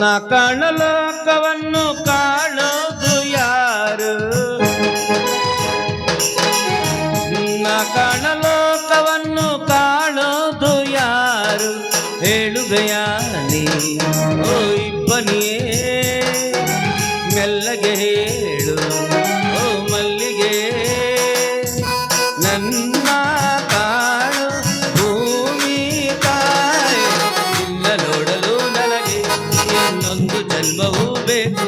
ನಾ ಕಾಣಲೋಕವನ್ನು ಕಾಣೋದು ಯಾರು ನಾ ಕಾಣಲೋಕವನ್ನು ಕಾಣೋದು ಯಾರು ಹೇಳುವೆಯ ನೀ ಓ ಇಬ್ಬನಿಯೇ ಮೆಲ್ಲಗೆ ಹೇಳು ಓ ಮಲ್ಲಿಗೆ ನನ್ನ ಕಾಣು ಭೂಮಿ ತಾಯಿ ನಿನ್ನ ನೋಡಲು ನನಗೆ ಇನ್ನೊಂದು ಜನ್ಮವೂ ಬೇಕು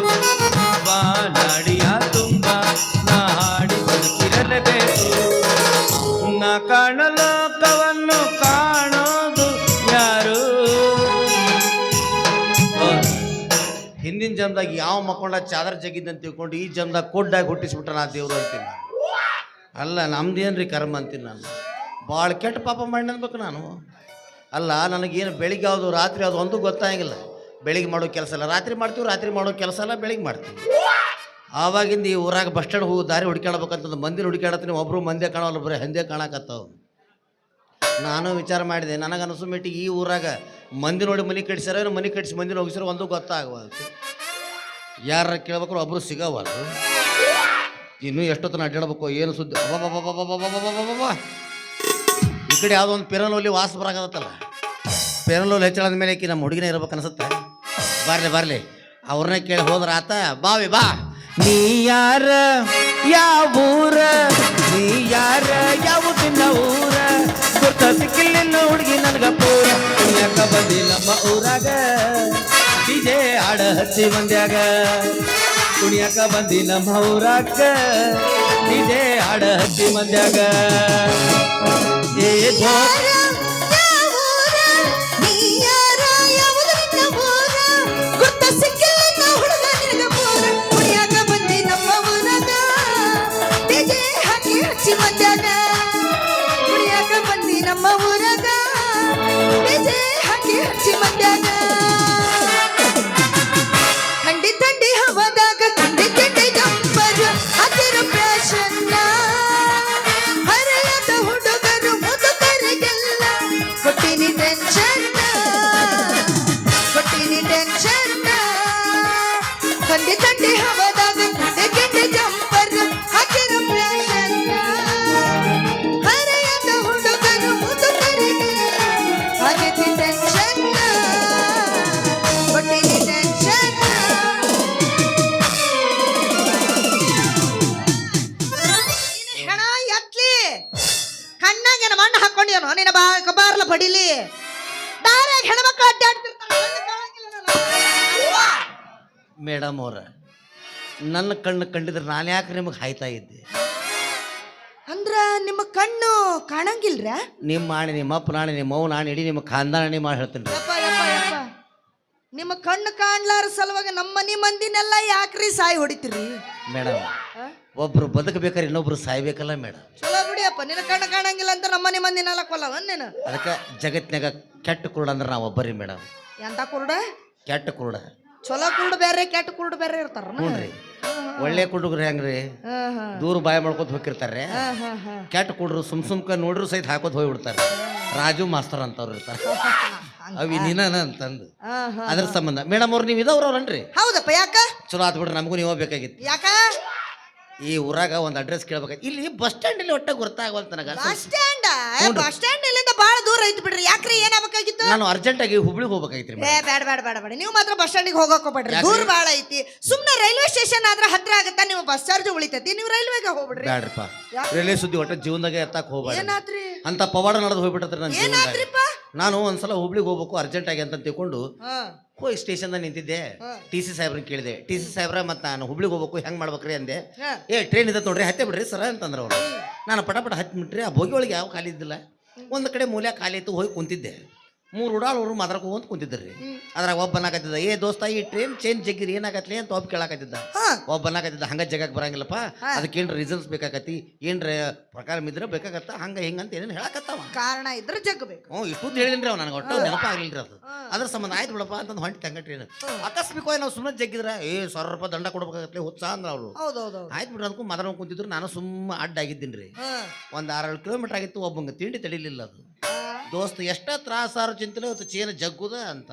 ಬಾನಾಡಿಯ ತುಂಬ ನಾ ಹಾಡಿ ಬದುಕಿರಲೇಬೇಕು ನಾ ಕಾಣಲೋಕವನ್ನು ಕಾಣೋದು ಯಾರು ಹಿಂದಿನ ಜನ್ಮದಾಗ ಯಾವ ಮಕ್ಕೊಂಡ ಚಾದರ್ ಜಗಿದ್ದಂತ ತಿಳ್ಕೊಂಡು ಈ ಜನ್ಮದಾಗ ಕೊಡ್ಡಾಗಿ ಹುಟ್ಟಿಸ್ಬಿಟ್ಟ ನಾ ದೇವ್ರು ಅಂತೀನಿ ನಾನು ಅಲ್ಲ ನಮ್ದೇನ್ರಿ ಕರ್ಮ ಅಂತೀನಿ ನಾನು ಭಾಳ ಕೆಟ್ಟ ಪಾಪ ಮಾಡಿ ಅನ್ಬೇಕು ನಾನು ಅಲ್ಲ ನನಗೇನು ಬೆಳಿಗ್ಗೆ ಯಾವುದು ರಾತ್ರಿ ಯಾವುದು ಒಂದು ಗೊತ್ತಾಗಿಲ್ಲ ಬೆಳಿಗ್ಗೆ ಮಾಡೋ ಕೆಲಸ ಇಲ್ಲ ರಾತ್ರಿ ಮಾಡ್ತೀವಿ ರಾತ್ರಿ ಮಾಡೋ ಕೆಲಸ ಎಲ್ಲ ಬೆಳಿಗ್ಗೆ ಮಾಡ್ತೀವಿ ಆವಾಗಿಂದ ಈ ಊರಾಗ ಬಸ್ ಸ್ಟ್ಯಾಂಡ್ ಹೋಗಿ ದಾರಿ ಹುಡುಕಾಡ್ಬೇಕಂತಂದು ಮಂದಿನ ಹುಡುಕಾಡತ್ತೀನಿ ಒಬ್ಬರು ಮಂದಿ ಕಾಣೋಲ್ಲ ಬರೀ ಹಂದೆ ಕಾಣಕತ್ತಾವ ನಾನು ವಿಚಾರ ಮಾಡಿದೆ ನನಗೆ ಅನಿಸೋ ಮಟ್ಟಿಗೆ ಈ ಊರಾಗ ಮಂದಿ ನೋಡಿ ಮನೆ ಕಟ್ಸ್ಯಾರ ಮನೆ ಕಟ್ಸಿ ಮಂದಿನ ಹೋಗಿಸ್ಯಾರ ಒಂದು ಗೊತ್ತಾಗವಲ್ತು ಯಾರ ಕೇಳ್ಬೇಕು ಒಬ್ಬರು ಸಿಗವಲ್ರು ಇನ್ನೂ ಎಷ್ಟೊತ್ತನ ಅಡ್ಡಾಡ್ಬೇಕು ಏನು ಸುದ್ದಿ ಅಬ್ಬಬ್ಬಬ್ಬಬ್ಬಬ್ಬಬ್ಬಬ್ಬಬ್ಬಬ್ಬ ಈ ಕಡೆ ಯಾವುದೋ ಒಂದು ಪೆರನೋಲಿ ವಾಸ ಬರಾಕತ್ತಲ್ಲ ಪೆರನೋಲಿ ಹೆಚ್ಚಳದ ಮೇಲೆ ನಮ್ಮ ಹುಡುಗಿನ ಇರ್ಬೇಕು ಅನ್ಸುತ್ತೆ ಬರಲಿ ಅವ್ರನ್ನ ಕೇಳಿ ಹೋದ್ರ ಆತ ಬಾವಿ ಬಾ ನೀ ಯಾರ ಯಾವ ಊರ ನೀ ಯಾರ ಯಾವುದಿನ ಊರ ಗೊತ್ತ ಸಿಕ್ಕಿಲ್ಲ ಹುಡುಗಿ ನನಗ ಪೂರ ಕುಣಿಯಾಕ ಬಂದಿ ನಮ್ಮ ಊರಾಗ ಡಿಜೆ ಹಾಡ ಹಚ್ಚಿ ಮಂದ್ಯಾಗ ಕುಣಿಯಾಕ ಬಂದಿ ನಮ್ಮ ಊರಾಗ ಡಿಜೆ ಹಾಡ ಹಚ್ಚಿ ಮಂದ್ಯಾಗ ಏ ನಮ್ಮ ಊರಾಗ ಹಾಕಿ ಹಚ್ಚಿ ಮಂಡ್ಯಾಗ ಥಂಡಿ ಥಂಡಿ ಹವಾದಾಗ ಥಂಡಿ ಥಂಡಿ ಜಂಪರ್ ಹಸಿರು ಫ್ಯಾಷನ್ ಹರೆಯದ ಹುಡುಗರು ಮುದುಕರಿಗೆಲ್ಲ ಕೊಟ್ಟಿನಿ ಟೆನ್ಷನ್ ಥಂಡಿ ಥಂಡಿ ಹವಾದಾಗ ಥಂಡಿ ಥಂಡಿ ಜಂಪರ್ ಹಸಿರು ಫ್ಯಾಷನ್ ಕಣ್ಣಾಗೇನ ಮಣ್ಣು ಹಾಕೊಂಡಿಯನು ನಿನ್ನ ಬಾರ್ಲ ಬಡಿಲಿ ದಾರ್ಯಾಗ ಹೆಣ್ಮಕ್ಳು ಅಡ್ಡಾಡ್ತಿರ್ತಾರೆ ಮೇಡಮ್ ಅವ್ರ ನನ್ನ ಕಣ್ಣು ಕಂಡಿದ್ರೆ ನಾನು ಯಾಕೆ ನಿಮಗೆ ಹಾಯ್ತಾ ಇದ್ದೆ ಅಂದ್ರ ನಿಮ್ಮ ಕಣ್ಣು ಕಾಣಂಗಿಲ್ರ ನಿಮ್ಮ ಆಣೆ ನಿಮ್ಮ ಅಪ್ಪ ನಾಣೆ ನಿಮ್ಮ ಅವ್ವ ನಾಣೆ ಇಡೀ ನಿಮ್ಮ ಖಾನ್ದಾಣೆ ಮಾಡಿ ಹೇಳ್ತೀನಿ ನಿಮ್ಮ ಕಣ್ಣು ಕಾಣ್ಲಾರ ಸಲುವಾಗಿ ನಮ್ಮ ಮನಿ ಮಂದಿನೆಲ್ಲ ಯಾಕ್ರಿ ಸಾಯಿ ಹೊಡಿತೀರಿ ಮೇಡಮ್ ಒಬ್ರು ಬದುಕಬೇಕಾದ್ರೆ ಇನ್ನೊಬ್ರು ಸಾಯ್ಬೇಕಲ್ಲ ಮೇಡಮ್ ಚಲೋ ಬಿಡಿಯಪ್ಪ ನಿನ್ನ ಕಣ್ಣು ಕಾಣಂಗಿಲ್ಲ ಅಂತ ನಮ್ಮ ಮನಿ ಮಂದಿನೆಲ್ಲ ಕೊಲ್ಲವ ನೀನು ಅದಕ್ಕೆ ಜಗತ್ನಾಗ ಕೆಟ್ಟ ಕುರುಡ ಅಂದ್ರೆ ನಾವು ಒಬ್ಬರಿ ಮೇಡಮ್ ಎಂತ ಕುರುಡ ಕೆಟ್ಟ ಕುರುಡ ಚಲೋ ಕುರುಡು ಬೇರೆ ಕೆಟ್ಟ ಕುರುಡು ಬೇರೆ ಇರ್ತಾರ ನೋಡ್ರಿ ಒಳ್ಳೆ ಕುಡುಗ್ರಿ ಹೆಂಗ್ರಿ ದೂರ ಬಾಯಿ ಮಾಡ್ಕೊತ ಹೋಗಿರ್ತಾರೆ ಕೆಟ್ಟ ಕುಡ್ರು ಸುಮ್ಕ ನೋಡ್ರು ಸಹಿತ ಹಾಕೋದ್ ಹೋಗ್ಬಿಡ್ತಾರೆ ರಾಜು ಮಾಸ್ತರ್ ಅಂತವ್ರು ಇರ್ತಾರೆ ಅವಿ ನೀನ ಅಂತಂದು ಅದ್ರ ಸಂಬಂಧ ಮೇಡಮ್ ಅವ್ರು ನೀವು ಇದಾವ್ರವ್ರನ್ರಿ ಹೌದಪ್ಪ ಯಾಕ ಚಲೋ ಆತ್ ಬಿಡ್ರಿ ನಮಗೂ ನೀವು ಬೇಕಾಗಿತ್ತು ಯಾಕ ಈ ಊರಾಗ ಒಂದು ಅಡ್ರೆಸ್ ಕೇಳ್ಬೇಕಾಗಿತ್ತು ಇಲ್ಲಿ ಬಸ್ ಸ್ಟ್ಯಾಂಡ್ ಇಲ್ಲಿ ಒಟ್ಟ ಗೊತ್ತಾಗವಲ್ತ ನನಗ ಬಸ್ ಸ್ಟ್ಯಾಂಡ್ ಇಲ್ಲಿಂದ ಬಹಳ ದೂರ ಐತಿ ಬಿಡ್ರಿ ಯಾಕ್ರಿ ಏನಾಗಬೇಕಾಗಿತ್ತು ನಾನು ಅರ್ಜೆಂಟ್ ಆಗಿ ಹುಬ್ಳಿಗೆ ಹೋಗ್ಬೇಕಾಗಿತ್ರಿ ಬೇಡ ನೀವು ಮಾತ್ರ ಬಸ್ ಸ್ಟ್ಯಾಂಡಿಗೆ ಹೋಗಕ್ ಹೋಗ್ಬೇಡ್ರಿ ದೂರ ಬಹಳ ಐತಿ ಸುಮ್ನೆ ರೈಲ್ವೆ ಸ್ಟೇಷನ್ ಆದ್ರೆ ಹತ್ರ ಆಗತ್ತಾ ನೀವು ಬಸ್ ಚಾರ್ಜ್ ಉಳಿತೈತಿ ನೀವು ರೈಲ್ವೆಗೆ ಹೋಗ್ಬಿಡ್ರಿ ಬ್ಯಾಡ್ರಪ್ಪ ರೈಲ್ವೆ ಸುದ್ದಿ ಒಟ್ಟ ಜೀವನದಾಗ ಎತ್ತಾಕ ಹೋಗ್ಬೇಡ ಏನಾತ್ರಿ ಅಂತ ಪವಾಡ ನಡೆದು ಹೋಗ್ಬಿಟ್ಟತ್ರಿ ನನ್ನ ಏನಾತ್ರಿಪ್ಪ ನಾನು ಒಂದ್ಸಲ ಹುಬ್ಳಿಗೆ ಹೋಗ್ಬೇಕು ಅರ್ಜೆಂಟ್ ಆಗಿ ಅಂತ ತಿಳ್ಕೊಂಡು ಹೋಗಿ ಸ್ಟೇಷನ್ದಾಗ ನಿಂತಿದ್ದೆ ಟಿ ಸಿ ಸಾಹೇಬ್ರನ್ನ ಕೇಳಿದೆ ಟಿ ಸಿ ಸಾಹೇಬ್ರ ಮತ್ತು ನಾನು ಹುಬ್ಳಿಗೆ ಹೋಗ್ಬೇಕು ಹೆಂಗೆ ಮಾಡ್ಬೇಕ್ರಿ ಅಂದೆ ಟ್ರೈನ್ ಇದೆ ನೋಡ್ರಿ ಹತ್ತೆ ಬಿಡ್ರಿ ಸರ ಅಂತಂದ್ರೆ ಅವರು ನಾನು ಪಟ ಹತ್ತಿ ಬಿಟ್ರಿ ಆ ಬೋಗಿ ಒಳಗೆ ಯಾವ ಖಾಲಿ ಇದ್ದಿಲ್ಲ ಒಂದು ಕಡೆ ಮೂಲೆ ಖಾಲಿ ಇತ್ತು ಹೋಗಿ ಕುಂತಿದ್ದೆ 3 ಉಡಾಳವರು ಮಾತಾಡ್ಕೊ ಅಂತ ಕುಂತಿದ್ರಿ ಅದ್ರಾಗ ಒಬ್ಬ ಅನ್ನಕತ್ತಿದ್ದ ಏ ದೋಸ್ತ ಈ ಟ್ರೈನ್ ಚೇಂಜ್ ಜಗ್ಗಿರಿ ಏನಾಗತ್ಲಿ ಅಂತ ಒಬ್ಬ ಕೇಳಾಕತ್ತಿದ್ದ ಒಬ್ಬ ಅನ್ನಕತ್ತಿದ್ದ ಹಂಗ ಜಗಕ್ಕೆ ಬರಂಗಿಲ್ಲಪ್ಪ ಅದಕ್ಕೆ ಏನ್ರ ರೀಸನ್ಸ್ ಬೇಕಾಗತ್ತಿ ಏನ್ರ ಪ್ರಕಾರ ಇದ್ರೆ ಬೇಕಾಗತ್ತ ಹಂಗ ಹಿಂಗಂತ ಏನೇನು ಹೇಳಕತ್ತಾವ ಕಾರಣ ಇದ್ರೆ ಜಗ್ಬೇಕು ಇಷ್ಟುದ್ದು ಹೇಳಿನ್ರಿ ಅವ್ ನನಗೆ ಒಟ್ಟು ನೆನಪಾಗ್ಲಿಲ್ರಿ ಅದು ಅದ್ರ ಸಂಬಂಧ ಆಯ್ತು ಬಿಡಪ್ಪ ಅಂತಂದು ಹೊಂಟಿ ತಂಗ ಟ್ರೈನ್ ಆಕಸ್ಮಿಕವಾಗಿ ನಾವು ಸುಮ್ಮನೆ ಜಗ್ಗಿದ್ರ ₹1000 ದಂಡ ಕೊಡ್ಬೇಕಾಗತ್ಲಿ ಹುಚ್ಚ ಅಂದ್ರ ಅವರು ಆಯ್ತು ಬಿಡ್ರಿ ಅದಕ್ಕೂ ಮಾತಾಡ್ಕೊಂಡು ಕುಂತಿದ್ರು ನಾನು ಸುಮ್ಮ ಅಡ್ಡ ಆಗಿದ್ದೀನ್ರಿ ಒಂದು 6-7 ಕಿಲೋಮೀಟರ್ ಆಗಿತ್ತು ಒಬ್ಬಂಗೆ ತಿಂಡಿ ತಡಿಲಿಲ್ಲ ಅದು ದೋಸ್ತ ಎಷ್ಟ ತ್ರಾಸಾರು ಚಿಂತನೆ ಇವತ್ತು ಚೇನ ಜಗ್ಗುದ ಅಂತ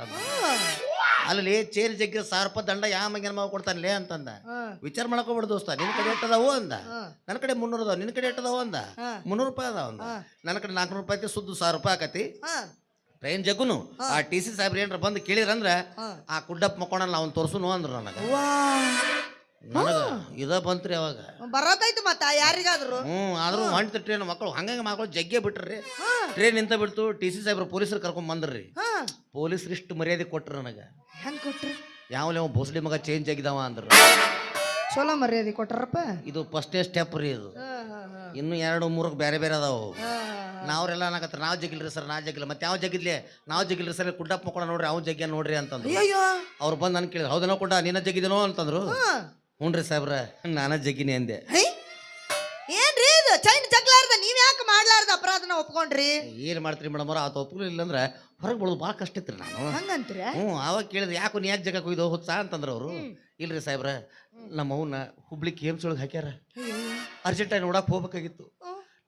ಅಲ್ಲಿ ಚೇರ್ ಜಗ್ಗಿ 1000 ರೂಪಾಯಿ ದಂಡ ಯಾವ ಮಂಗನ ಮಾವ ಕೊಡ್ತಾನಲೇ ಅಂತಂದ. ವಿಚಾರ ಮಾಡ್ಕೊಬಿಡು ದೋಸ್ತ, ನಿನ್ ಕಡೆ ಎಟ್ಟದಾವು ಅಂದ, ನನ್ನ ಕಡೆ 300 ಅದಾವ, ನಿನ್ ಕಡೆ ಎಟ್ಟದಾವು ಅಂದ, 300 ರೂಪಾಯಿ ಅದಾವ ಅಂದ, ನನ್ನ ಕಡೆ 400 ರೂಪಾಯಿ ಐತಿ, ಸುದ್ದು 1000 ರೂಪಾಯಿ ಆಕತಿ. ಟ್ರೈನ್ ಜಗ್ಗುನು ಆ ಟಿ ಸಿ ಸಾಹೇಬ್ರ ಏನ್ರ ಬಂದು ಕೇಳಿರಂದ್ರ ಆ ಕುಡ್ಡಪ್ಪ ಮಕ್ಕೊಂಡಲ್ಲ ಅವ್ನು ತೋರ್ಸುನು ಅಂದ್ರು ನನಗ. ಇದ ಬಂತ್ರಿ ಅವಾಗ ಬರತೈತು ಮತ್ತ ಯಾರಿಗಾದ್ರು. ಆದ್ರೂ ಹೊಂಟ ಟ್ರೈನ್ ಮಕ್ಕಳು ಹಂಗಂಗ ಮಕ್ಕಳು ಜಗ್ಗೆ ಬಿಟ್ರಿ. ಟ್ರೈನ್ ನಿಂತ ಬಿಡ್ತು, ಟಿ ಸಿ ಸಾಹೇಬ್ರ ಪೊಲೀಸರು ಕರ್ಕೊಂಡ್ ಬಂದ್ರಿ. ಪೊಲೀಸರು ಇಷ್ಟು ಮರ್ಯಾದೆ ಕೊಟ್ರು ನನಗ. ಹೆಂಗ್ ಕೊಟ್ರಿ? ಯಾವ ಬೋಸಡಿ ಮಗ ಚೇಂಜ್ ಆಗಿದಾವ ಅಂದ್ರ ಚಲೋ ಮರ್ಯಾದೆ ಕೊಟ್ರಪ್ಪ. ಇದು ಫಸ್ಟೇ ಸ್ಟೆಪ್ ರೀ ಇದು. ಇನ್ನು 2-3 ಬೇರೆ ಬೇರೆ ಅದಾವು. ನಾವ್ರೆಲ್ಲ ಅನ್ನಕತ್ರ ನಾವ್ ಜಗಿಲ್ರಿ ಸರ್, ನಾ ಜಗಿಲ್ಲ. ಮತ್ತೆ ಯಾವ ಜಗಿದ್ಲಿ? ನಾವ್ ಜಗಿಲ್ರಿ ಸರ್, ಕುಡ್ಡಪ್ಪ ಮಕ್ಕಳ ನೋಡ್ರಿ ಅವ್ನು ಜಗ್ಯ ನೋಡ್ರಿ ಅಂತಂದ್ರು. ಅವ್ರು ಬಂದು ನನ್ ಕೇಳಿದ್ರು, ಹೌದೇನೋ ಕುಡ್ಡ ನಿನ್ನ ಜಗಿದೇನೋ ಅಂತಂದ್ರು. ಹ್ಞೂನ್ರಿ ಸಾಹೇಬ್ರ ನಾನ ಜಗ್ಗಿನಿ ಅಂದೆ. ಏನ್ರಿ ಇದು ಚೈನ್ ಜಗ್ಲಾರ್ದ ನೀವ್ ಯಾಕೆ ಮಾಡ್ಲಾರ್ದ ಅಪರಾಧನ ಒಪ್ಕೊಂಡ್ರಿ? ಏನ್ ಮಾಡ್ತೀರಿ ಮೇಡಮ್ ಅವ್ರ, ಆತ ಒಪ್ಲಿಲ್ಲ ಅಂದ್ರೆ ಹೊರಗೆ ಬರೋದು ಭಾಳ ಕಷ್ಟ ಇತ್ರಿ ನಾನು. ಹಂಗಂತೀರ? ಅವಾಗ ಕೇಳಿದ್ರೆ ಯಾಕೋ ನೀ ಯಾಕೆ ಜಗಕ್ಕೆ ಹೋಯ್ದು ಹುಚ್ಚ ಅಂತಂದ್ರು ಅವರು. ಇಲ್ರಿ ಸಾಹೇಬ್ರ ನಮ್ಮ ಅವನ್ನ ಹುಬ್ಳಿ KMC ಒಳಗೆ ಹಾಕ್ಯಾರ, ಅರ್ಜೆಂಟಾಗಿ ನೋಡಕ್ ಹೋಗ್ಬೇಕಾಗಿತ್ತು.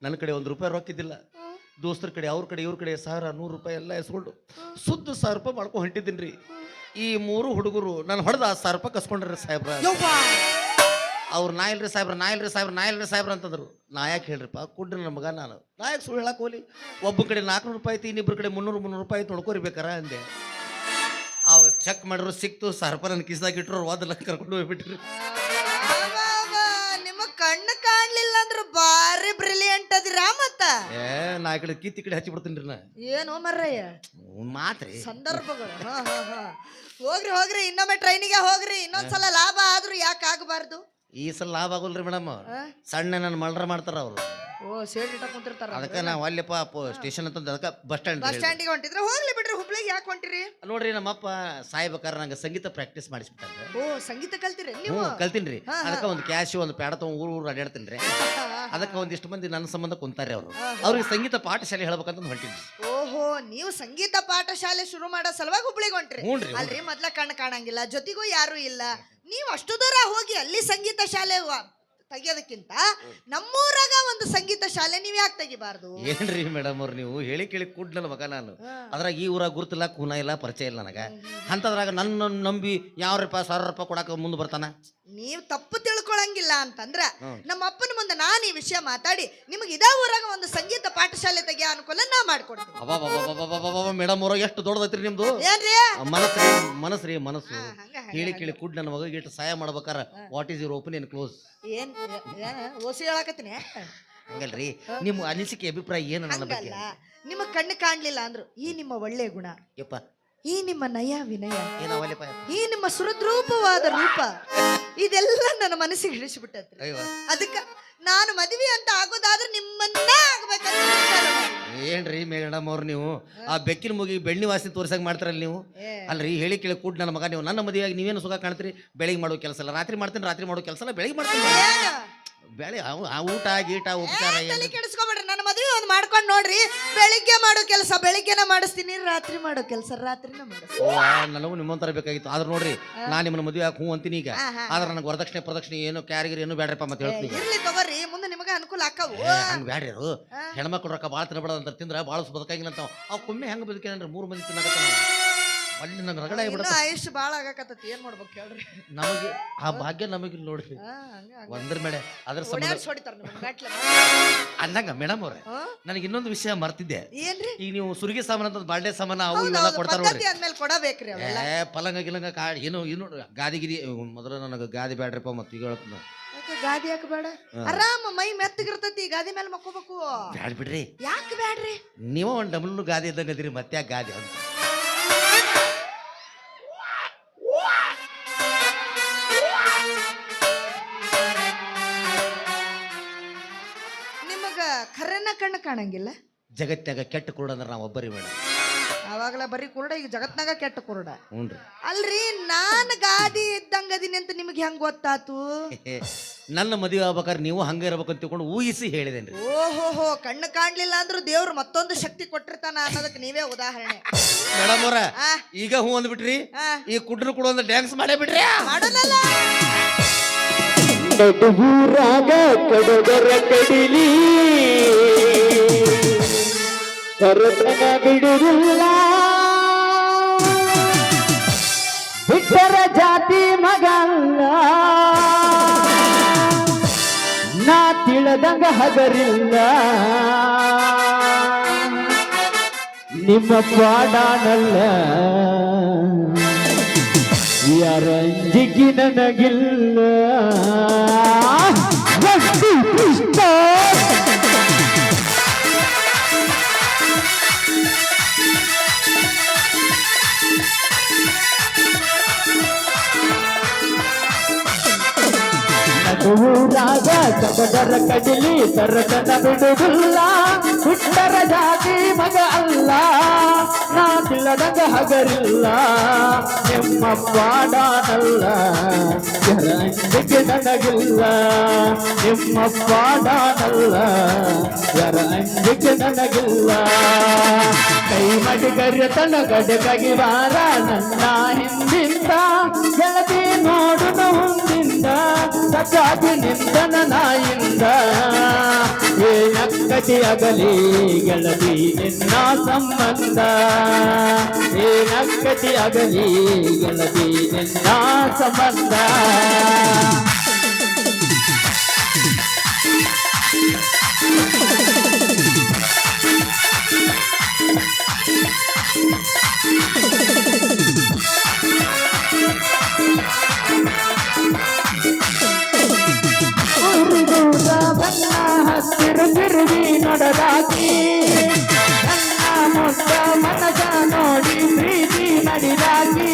ನನ್ನ ಕಡೆ ₹1 ರೊಕ್ಕಿದ್ದಿಲ್ಲ. ದೋಸ್ತರ ಕಡೆ ಅವ್ರ ಕಡೆ ಇವ್ರ ಕಡೆ 1000-100 ರೂಪಾಯಿ ಎಲ್ಲ ಎಸ್ಕೊಂಡು ಸುದ್ದು 1000 ರೂಪಾಯಿ ಮಾಡ್ಕೊಂಡು ಹೊಂಟಿದ್ದೀನಿ ರೀ. ಈ 3 ಹುಡುಗರು ನಾನು ಹೊಡೆದ 1000 ರೂಪಾಯಿ ಕಸ್ಕೊಂಡ್ರಿ ಸಾಹೇಬ್ರ. ಅವ್ರು ನಾ ಇಲ್ರಿ ಸಾಹೇಬ್ರ, ನಾ ಇಲ್ರಿ ಸಾಹೇಬ್ರ, ನಾ ಇಲ್ರಿ ಸಾಹೇಬ್ರ ಅಂತಂದ್ರು. ನಾ ಯಾಕೆ ಹೇಳ್ರಿಪ್ಪ, ಕುಡ್ರಿ ನನ್ನ ಮಗ ನಾನು, ನಾ ಯಾಕೆ ಸುಳ್ಳು ಹೇಳಕ್ ಹೋಲಿ? ಒಬ್ಬ ಕಡೆ 400 ರೂಪಾಯಿ ಐತಿ, ಇನ್ನಿಬ್ಬರ ಕಡೆ 300 ರೂಪಾಯಿ ಐತಿ, ನೋಡ್ಕೋರಿಬೇಕಾರ ಅಂದೆ. ಅವಾಗ ಚೆಕ್ ಮಾಡಿದ್ರು, ಸಿಕ್ತು 1000 ರೂಪಾಯಿ ನನ್ನ ಕಿಸ್ದಾಗ ಇಟ್ರು, ಓದಲ್ಲ ಕರ್ಕೊಂಡು ಹೋಗ್ಬಿಟ್ರಿ. ನಿಮಗ್ ಕಣ್ಣು ಕಾಣ್ಲಿಲ್ಲ ಅಂದ್ರ ಬಾರಿ ಬ್ರಿಲಿಯಂಟ್ ಅದಿರ. ಮತ್ತ ನಾ ಈ ಕಡೆ ಕಿತ್ತಿ ಕಡೆ ಹಚ್ಚಿ ಬಿಡ್ತೀನಿ ನಾ. ಏನು ಮರ್ರಯ್ಯ ಮಾತ್ರಿ ಸಂದರ್ಭಗಳು. ಹೋಗ್ರಿ ಹೋಗ್ರಿ, ಇನ್ನೊಮ್ಮೆ ಟ್ರೈನಿಗೆ ಹೋಗ್ರಿ. ಇನ್ನೊಂದ್ಸಲ ಲಾಭ ಆದ್ರೂ ಯಾಕೆ ಆಗಬಾರ್ದು? ಈ ಸಲ ಲಾಭ ಆಗೋಲ್ರಿ ಮೇಡಮ್. ಸಣ್ಣ ನನ್ನ ಮಲ್ಡ್ರ ಮಾಡ್ತಾರ ಅವರು. ಸೇಡ್ ಇಟ್ಟ ಕುಂತಿರ್ತಾರ. ಅದಕ್ಕೆ ನಾವು ಅಲ್ಲಪ್ಪ ಸ್ಟೇಷನ್ ಅಂತಂದ, ಅದಕ್ಕೆ ಬಸ್ ಸ್ಟ್ಯಾಂಡಿಗೆ ಹೊಂಟಿದ್ರೆ ಹೋಗ್ಲಿ ಬಿಡ್ರಿ. ಹುಬ್ಳಿಗೆ ಯಾಕೆ ಹೊಂಟಿರಿ? ನೋಡ್ರಿ ನಮ್ಮಪ್ಪ ಸಾಯ್ಬೇಕಾರ ನಂಗೆ ಸಂಗೀತ ಪ್ರಾಕ್ಟೀಸ್ ಮಾಡಿಸ್ಬಿಟ್ಟಾರೆ. ಸಂಗೀತ ಕಲ್ತಿರಿ ನೀವು? ಕಲ್ತೀನ್ರಿ. ಅದಕ್ಕೆ ಒಂದು ಕ್ಯಾಶ್ ಒಂದು ಪ್ಯಾಡ ತಗೊಂಡು ಊರು ಅಡ್ಯಾಡ್ತೀನಿ. ಅದಕ್ಕೆ ಒಂದಿಷ್ಟು ಮಂದಿ ನನ್ನ ಸಂಬಂಧ ಕುಂತಾರೆ ಅವರು. ಅವ್ರಿಗೆ ಸಂಗೀತ ಪಾಠಶಾಲೆ ಹೇಳ್ಬೇಕಂತ ಹೊಂಟಿನಿ. ಓಹೋ, ನೀವು ಸಂಗೀತ ಪಾಠಶಾಲೆ ಶುರು ಮಾಡೋ ಸಲುವಾಗಿ ಹುಬ್ಳಿಗೆ ಹೊಂಟ್ರಿ? ಅಲ್ರಿ, ಮೊದ್ಲ ಕಣ್ಣು ಕಾಣಂಗಿಲ್ಲ, ಜೊತೆಗೂ ಯಾರು ಇಲ್ಲ. ನೀವು ಅಷ್ಟು ದೂರ ಹೋಗಿ ಅಲ್ಲಿ ಸಂಗೀತ ಶಾಲೆ ತೆಗಿಯೋದಕ್ಕಿಂತ ನಮ್ಮೂರಾಗ ಒಂದು ಸಂಗೀತ ಶಾಲೆ ನೀವ್ ಯಾಕೆ ತೆಗಿಬಾರ್ದು? ಏನ್ರಿ ಮೇಡಮ್ ಅವ್ರು, ನೀವು ಹೇಳಿ ಕೇಳಿ ಕೂಡ್ನಲ್ಲ ಮಗ ನಾನು. ಅದ್ರಾಗ ಈ ಊರಾಗ ಗುರುತಿಲ್ಲ, ಕೂನ ಇಲ್ಲ, ಪರಿಚಯ ಇಲ್ಲ ನನಗ. ಅಂತದ್ರಾಗ ನನ್ನ ನಂಬಿ ಯಾವ ರೂಪಾಯಿ 1000 ರೂಪಾಯಿ ಕೊಡಾಕ ಮುಂದೆ ಬರ್ತಾನ? ನೀವ್ ತಪ್ಪು ತಿಳ್ಕೊಳಂಗಿಲ್ಲ ಅಂತಂದ್ರ ನಮ್ಮ ಅಪ್ಪನ ಮುಂದೆ ನಾನು ಈ ವಿಷಯ ಮಾತಾಡಿ ನಿಮಗೆ ಇದೇ ಊರಾಗ ಒಂದು ಸಂಗೀತ ಪಾಠಶಾಲೆ ತೆಗಿಯೋ ಅನುಕೂಲ ನಾ ಮಾಡ್ಕೊಡ್ತೀನಿ. ಮೇಡಮ್ ಅವ್ರ ಎಷ್ಟು ದೊಡ್ಡದೈತ್ರಿ ನಿಮ್ದು. ಏನ್ರಿ ಮನಸ್ಸು ಮನಸ್ಸು ಹೇಳಿ ಕೇಳಿ ಕೂಡ್ ನನ್ನ ಮಗ ಇಟ್ಟು ಸಹಾಯ ಮಾಡ್ಬೇಕಾರ. What is your opinion close? ಏನ್ ಓಸಿ ಹೇಳಕತ್ತೀನಿ. ಹಂಗಲ್ರಿ, ನಿಮ್ಮ ಅನಿಸಿಕೆ ಅಭಿಪ್ರಾಯ ಏನು ನನ್ನ ಬಗ್ಗೆ? ನಿಮ್ಮ ಕಣ್ಣು ಕಾಣ್ಲಿಲ್ಲ ಅಂದ್ರು ಈ ನಿಮ್ಮ ಒಳ್ಳೆ ಗುಣ, ಯಪ್ಪ, ಈ ನಿಮ್ಮ ನಯ ವಿನಯ, ಈ ನಿಮ್ಮ ಸುರದ್ರೂಪವಾದ ರೂಪ, ಇದೆಲ್ಲ ನನ್ನ ಮನಸ್ಸಿಗೆ ಹಿಡಿಸಿಬಿಟ್ಟತ್ರಿ. ಅದಕ್ಕ ನಾನು ಮದುವೆ ಅಂತ ಆಗೋದಾದ್ರೆ ನಿಮ್ಮನ್ನ ಆಗ್ಬೇಕಂತ. ಏನ್ರಿ ಮೇಡಮ್ ಅವ್ರು, ನೀವು ಆ ಬೆಕ್ಕಿನ ಮುಗಿ ಬೆಣ್ಣಿ ವಾಸನೆ ತೋರ್ಸಂಗ್ ಮಾಡ್ತಾರಲ್ಲ ನೀವು. ಅಲ್ರಿ ಹೇಳಿ ಕೇಳಿ ಕೂಡ್ ನನ್ನ ಮಗ, ನೀವು ನನ್ನ ಮದುವೆಯಾಗಿ ನೀವೇನು ಸುಖ ಕಾಣ್ತೀರಿ? ಬೆಳಿಗ್ಗೆ ಮಾಡೋ ಕೆಲಸ ಇಲ್ಲ, ರಾತ್ರಿ ಮಾಡ್ತೀನಿ, ರಾತ್ರಿ ಮಾಡೋ ಕೆಲಸ ಇಲ್ಲ, ಬೆಳಿಗ್ಗೆ ಮಾಡ್ತೀನಿ. ಬೆಳೆ ಊಟ ಗೀಟ ಉಪಚಾರ ಕೆಡಿಸ್ಕೊಬೇಡ್ರಿ. ನನ್ನ ಮದುವೆ ಒಂದು ಮಾಡ್ಕೊಂಡು ನೋಡ್ರಿ. ಬೆಳಿಗ್ಗೆ ಮಾಡೋ ಕೆಲಸ ಬೆಳಿಗ್ಗೆನ ಮಾಡಿಸ್ತೀನಿ, ರಾತ್ರಿ ಮಾಡೋ ಕೆಲಸ ರಾತ್ರಿನ ಮಾಡಿಸ್ತೀನಿ. ನನಗೂ ನಿಮ್ಮಂತರ ಬೇಕಾಗಿತ್ತು. ಆದ್ರೆ ನೋಡ್ರಿ, ನಾನ್ ನಿಮ್ಮನ್ನ ಮದುವೆ ಹೂ ಅಂತೀನಿ ಈಗ. ಆದ್ರೆ ನನಗೆ ವರದಕ್ಷಿಣೆ ಪ್ರದಕ್ಷಿಣೆ ಏನು ಕ್ಯಾರಿಗಿರಿ ಏನು ಬೇಡ್ರಪ್ಪ ಮತ್ತೆ ಹೇಳ್ತೀನಿ. ಇರ್ಲಿ ತಗೋರಿ, ಮುಂದೆ ನಿಮಗೆ ಅನುಕೂಲ ಆಕ್ಕವು. ಹಂಗ ಬ್ಯಾಡ್ರಿ, ಅವರು ಹೆಣ್ಮಕ್ಳು ರೊಕ್ಕ ಭಾಳ ತಿನ್ನಬೇಡ ಅಂತ ತಿಂದ್ರೆ ಭಾಳ ಬದುಕಾಗಿಲ್ಲ ಅಂತ. ಅವ್ ಕೊಮ್ಮೆ ಹೆಂಗ ಬದುಕೇನ್ರಿ? 3 ಮಂದಿ ತಿನ್ನಕತ್ತ ನಾವು ಅಲ್ಲಿ ನಂಗೆ ರಗಡ ಆಗ್ಬಿಡುತ್ತೆ. ಆಯುಷ್ ಭಾಳ ಆಗಕತ್ತತಿ, ಏನ್ ಮಾಡ್ಬೇಕು ಹೇಳ್ರಿ? ನಮಗೆ ಆ ಭಾಗ್ಯ ನಮಗಿಲ್ಲ ನೋಡ್ರಿ. ಒಂದ್ರ ಮೇಲೆ ಅದ್ರ ಅಂದಂಗ ಮೇಡಮ್ ಅವ್ರೆ, ನನಗೆ ಇನ್ನೊಂದು ವಿಷಯ ಮರ್ತಿದ್ದೆ. ಏನ್ರಿ? ಈಗ ನೀವು ಸುರ್ಗಿ ಸಾಮಾನ ಅಂತ ಬಾಳ್ಡೆ ಸಾಮಾನ ಅವು ಇವೆಲ್ಲ ಕೊಡ್ತಾರ ನೋಡ್ರಿ. ಅಂದ್ಮೇಲೆ ಕೊಡಬೇಕ್ರಿ. ಪಲಂಗ ಗಿಲಂಗ ಏನು ಏನು ಗಾದಿ ಗಿದಿ ಮೊದಲು ನನಗೆ ಗಾದಿ ಬ್ಯಾಡ್ರಿಪ್ಪ. ಮತ್ತೆ ಈಗ ಹೇಳ್ತೀನಿ, ಗಾದಿ ಯಾಕೆ ಬೇಡ? ಆರಾಮ ಮೈ ಮೆತ್ತಗಿರ್ತತಿ, ಗಾದಿ ಮೇಲೆ ಮಕ್ಕೋಬೇಕು. ಬ್ಯಾಡ್ ಬಿಡ್ರಿ. ಯಾಕೆ ಬ್ಯಾಡ್ರಿ? ನೀವು ಒಂದ್ ಡಬ್ಲು ಗಾದಿ ಇದ್ದಂಗ ಅದಿರಿ, ಮತ್ತೆ ಯಾಕೆ ಗಾದಿ ಅಂತ? ನಿಮಗ ಖರೇನ ಕಣ್ಣು ಕಾಣಂಗಿಲ್ಲ? ಜಗತ್ನಾಗ ಕೆಟ್ಟ ಕುರುಡ ಅಂದ್ರೆ ನಾವು ಒಬ್ಬರಿ ಮೇಡಮ್. ಅವಾಗಲ ಬರೀ ಕುರುಡ, ಈಗ ಜಗತ್ನಾಗ ಕೆಟ್ಟ ಕುರುಡ. ಹ್ಞೂನ್ರಿ. ಅಲ್ರಿ, ನಾನು ಗಾದಿ ಇದ್ದಂಗ ಅದೀನಿ ಅಂತ ನಿಮ್ಗೆ ಹೆಂಗ್ ಗೊತ್ತಾತು? ನನ್ನ ಮದುವೆ ಆಗ್ಬೇಕಾದ್ರೆ ನೀವು ಹಂಗ ಇರ್ಬೇಕಂತ ತಿಳ್ಕೊಂಡು ಊಹಿಸಿ ಹೇಳಿದೇನ್ರಿ. ಓಹೋಹೋ, ಕಣ್ಣು ಕಾಣ್ಲಿಲ್ಲ ಅಂದ್ರೂ ದೇವ್ರು ಮತ್ತೊಂದು ಶಕ್ತಿ ಕೊಟ್ಟಿರ್ತಾನ ಅನ್ನೋದಕ್ಕೆ ನೀವೇ ಉದಾಹರಣೆ. ಮೇಡಮ್ ಅವ್ರ, ಈಗ ಹೂ ಅಂದ್ಬಿಟ್ರಿ, ಈ ಕುಡ್ರು ಕೂಡ ಒಂದು ಡ್ಯಾನ್ಸ್ ಮಾಡೇ ಬಿಡ್ರಿ. ಮಾಡೋದಲ್ಲ ಊರಾಗ ಕಡದರ ಕಡಿಲಿ ಹೊರತನ ಬಿಡುವುದಿಲ್ಲ, ಜಾತಿ ಮಗಲ್ಲ ನಾ ತಿಳದಂಗ ಹಗರಿಲ್ಲ ನಿಮ್ಮ ಪಾಡಾನಲ್ಲ ಯಾರ ಅಂಜಿಕೆ ನನಗಿಲ್ಲ ಗಟ್ಟಿ ಕೃಷ್ಣ ಊರಾಗ ಕಬದರ ಕಡಿಲಿ ತರತನ ಬಿಡುವುದಿಲ್ಲ ಹುಟ್ಟರ ಜಾತಿ ಮಗ ಅಲ್ಲ ನಾ ತಿಳದಂಗ ಹಗರಿಲ್ಲ ನಿಮ್ಮ ಪಾಡಾನಲ್ಲ ಯಾರ ಅಂಜಿಕೆ ನನಗಿಲ್ಲ ನಿಮ್ಮ ಪಾಡಾನಲ್ಲ ಯಾರ ಅಂಜಿಕೆ ನನಗಿಲ್ಲ ಕೈ ಮಡಿಗರ ತನಗಡಗಾಗಿ ಬಾರ ನನ್ನ ಹಿಂದಿಂದ ಗೆಳತಿ ನೋಡುನ ಮುಂದಿಂದ ಸಚಾಗಿ ನಿಂದನ ನಾಯಿಂದ ಏನಕ್ಕಟಿ ಅಗಲಿ ಗೆಳತಿ ನಿನ್ನ ಸಂಬಂಧ ಏನಕ್ಕಟಿ ಅಗಲಿ ಗೆಳತಿ ನಿನ್ನ ಸಂಬಂಧ ಹಸಿರು ತಿರುಗಿ ನೋಡದಾಕಿ ನನ್ನ ಮುದ್ದ ಮನಸ ನೋಡಿ ಪ್ರೀತಿ ನಡೆದಾಕಿ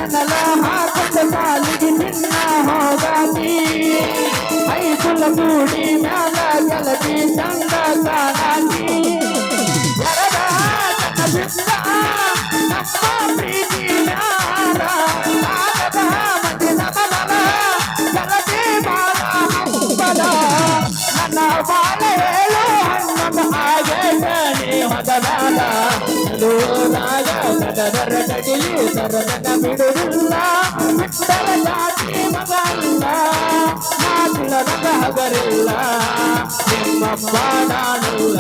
ನಲ ಹಾಕೊಂಡ ಕಾಲಿಗೆ ನಿನ್ನ ಹೋಗಾಕಿ ಐಸುಲ ಕೂಡಿ ಮ್ಯಾಲ ಗೆಳತಿ ಚಂದ ಕಾಲಾಕಿ ವರದ ನನ್ನ ಬಿದ್ದ ನಮ್ಮ ಪ್ರೀತಿ ನನ್ನ ಬಾಲ ಹೇಳು ಹಣ್ಣದ ಹಾಗೆ ಹೊದಲಾಗ ಸದರ ಕಡಿಲಿ ಸರದನ ಬಿಡುವುದಿಲ್ಲ ಬಿಟ್ಟರ ಜಾತಿ ಮಗ ಅಲ್ಲ ಮಾತಿಳದ ಹಗರಿಲ್ಲ ನಿಮ್ಮಪ್ಪ ನಾನಲ್ಲ